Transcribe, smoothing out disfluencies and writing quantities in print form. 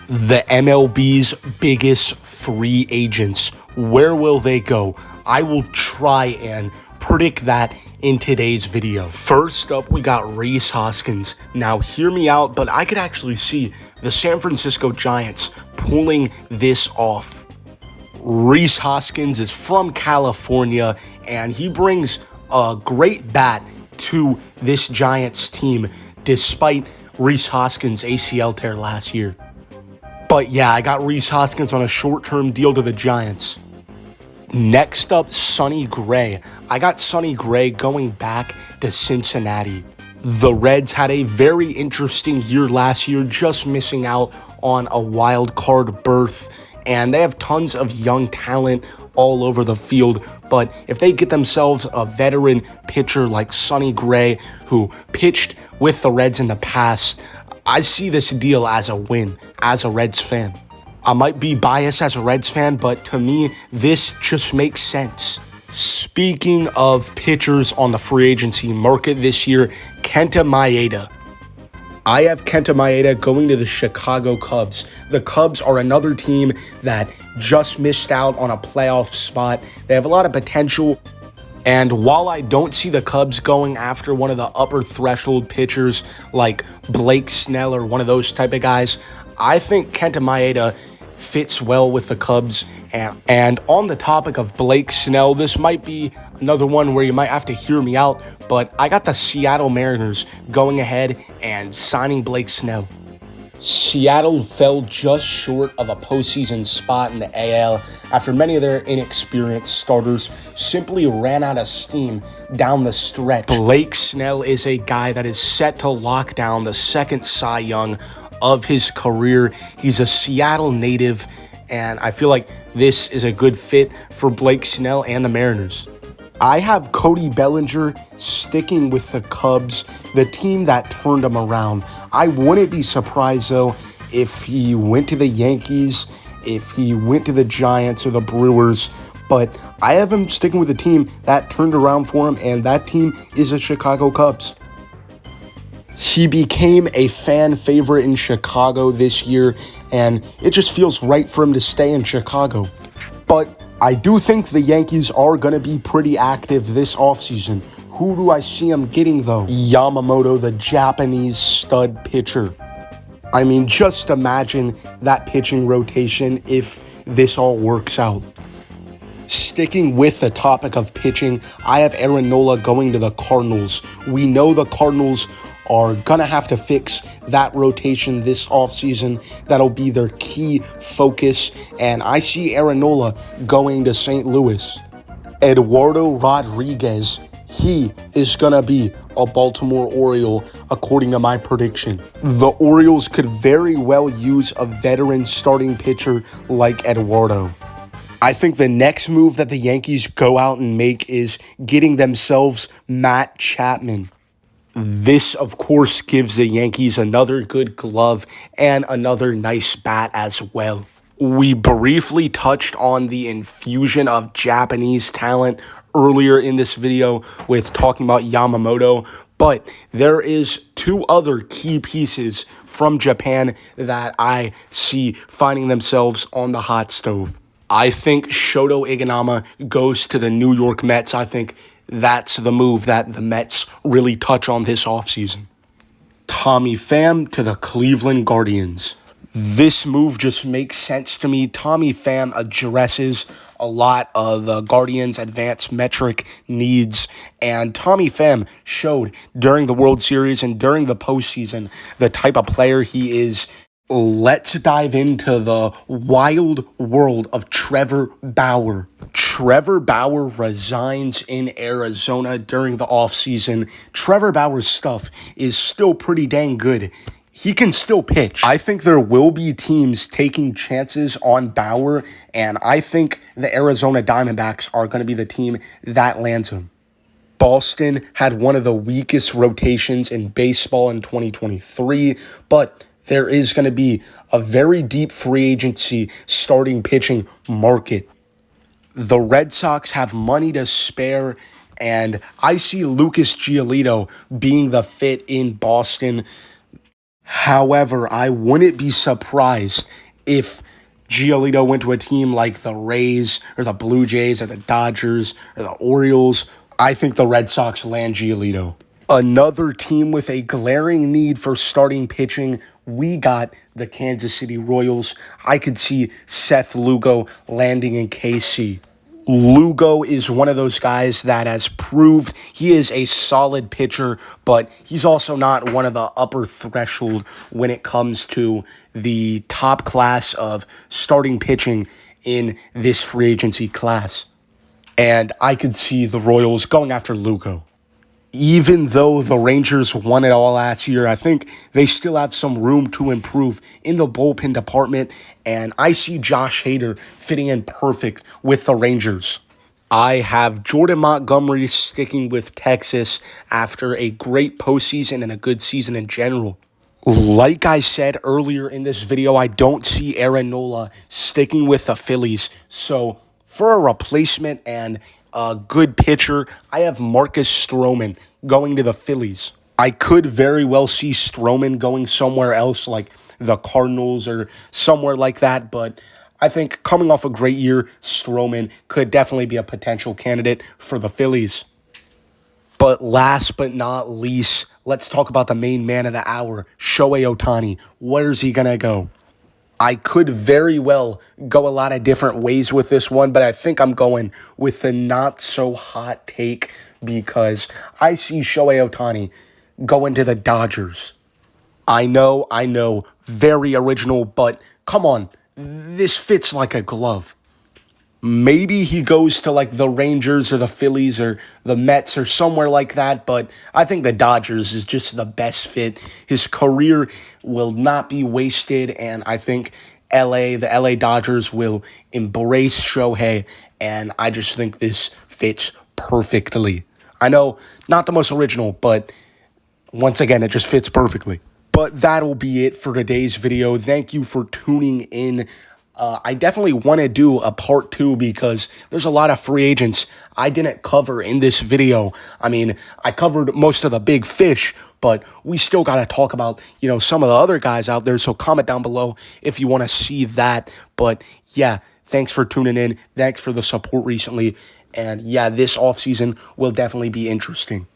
The MLB's biggest free agents. Where will they go? I will try and predict that in today's video. First up, we got Rhys Hoskins. Now, hear me out, but I could actually see the San Francisco Giants pulling this off. Rhys Hoskins is from California, and he brings a great bat to this Giants team, despite Rhys Hoskins' ACL tear last year. But yeah, I got Rhys Hoskins on a short-term deal to the Giants. Next up, Sonny Gray. I got Sonny Gray going back to Cincinnati. The Reds had a very interesting year last year, just missing out on a wild card berth, and they have tons of young talent all over the field. But if they get themselves a veteran pitcher like Sonny Gray, who pitched with the Reds in the past, I see this deal as a win as a Reds fan. I might be biased as a Reds fan, but to me, this just makes sense. Speaking of pitchers on the free agency market this year, Kenta Maeda. I have Kenta Maeda going to the Chicago Cubs. The Cubs are another team that just missed out on a playoff spot. They have a lot of potential. And while I don't see the Cubs going after one of the upper threshold pitchers like Blake Snell or one of those type of guys, I think Kenta Maeda fits well with the Cubs. And on the topic of Blake Snell, this might be another one where you might have to hear me out, but I got the Seattle Mariners going ahead and signing Blake Snell. Seattle fell just short of a postseason spot in the AL after many of their inexperienced starters simply ran out of steam down the stretch. Blake Snell is a guy that is set to lock down the second Cy Young of his career. He's a Seattle native, and I feel like this is a good fit for Blake Snell and the Mariners. I have Cody Bellinger sticking with the Cubs, the team that turned him around. I wouldn't be surprised, though, if he went to the Yankees, if he went to the Giants or the Brewers, but I have him sticking with the team that turned around for him, and that team is the Chicago Cubs. He became a fan favorite in Chicago this year, and it just feels right for him to stay in Chicago. But I do think the Yankees are going to be pretty active this offseason. Who do I see them getting, though? Yamamoto, the Japanese stud pitcher. I mean, just imagine that pitching rotation if this all works out. Sticking with the topic of pitching, I have Aaron Nola going to the Cardinals. We know the Cardinals are going to have to fix that rotation this offseason. That'll be their key focus, and I see Aaron Nola going to St. Louis. Eduardo Rodriguez, he is going to be a Baltimore Oriole, according to my prediction. The Orioles could very well use a veteran starting pitcher like Eduardo. I think the next move that the Yankees go out and make is getting themselves Matt Chapman. This, of course, gives the Yankees another good glove and another nice bat as well. We briefly touched on the infusion of Japanese talent earlier in this video with talking about Yamamoto, but there is two other key pieces from Japan that I see finding themselves on the hot stove. I think Shota Iganama goes to the New York Mets. I think that's the move that the Mets really touch on this offseason. Tommy Pham to the Cleveland Guardians. This move just makes sense to me. Tommy Pham addresses a lot of the Guardians' advanced metric needs, and Tommy Pham showed during the World Series and during the postseason the type of player he is. Let's dive into the wild world of Trevor Bauer. Trevor Bauer resigns in Arizona during the offseason. Trevor Bauer's stuff is still pretty dang good. He can still pitch. I think there will be teams taking chances on Bauer, and I think the Arizona Diamondbacks are going to be the team that lands him. Boston had one of the weakest rotations in baseball in 2023, but there is going to be a very deep free agency starting pitching market. The Red Sox have money to spare, and I see Lucas Giolito being the fit in Boston. However, I wouldn't be surprised if Giolito went to a team like the Rays or the Blue Jays or the Dodgers or the Orioles. I think the Red Sox land Giolito. Another team with a glaring need for starting pitching, we got the Kansas City Royals. I could see Seth Lugo landing in KC. Lugo is one of those guys that has proved he is a solid pitcher, but he's also not one of the upper threshold when it comes to the top class of starting pitching in this free agency class. And I could see the Royals going after Lugo. Even though the Rangers won it all last year, I think they still have some room to improve in the bullpen department, and I see Josh Hader fitting in perfect with the Rangers. I have Jordan Montgomery sticking with Texas after a great postseason and a good season in general. Like I said earlier in this video, I don't see Aaron Nola sticking with the Phillies, so for a replacement and a good pitcher, I have Marcus Stroman going to the Phillies. I could very well see Stroman going somewhere else like the Cardinals or somewhere like that, but I think coming off a great year, Stroman could definitely be a potential candidate for the Phillies. But last but not least, let's talk about the main man of the hour, Shohei Ohtani. Where's he going to go? I could very well go a lot of different ways with this one, but I think I'm going with the not-so-hot take because I see Shohei Ohtani going to the Dodgers. I know, very original, but come on, this fits like a glove. Maybe he goes to like the Rangers or the Phillies or the Mets or somewhere like that, but I think the Dodgers is just the best fit. His career will not be wasted, and I think the LA Dodgers will embrace Shohei, and I just think this fits perfectly. I know, not the most original, but once again, it just fits perfectly. But that'll be it for today's video. Thank you for tuning in. I definitely want to do a part 2 because there's a lot of free agents I didn't cover in this video. I mean, I covered most of the big fish, but we still got to talk about, some of the other guys out there. So comment down below if you want to see that. But yeah, thanks for tuning in. Thanks for the support recently. And yeah, this offseason will definitely be interesting.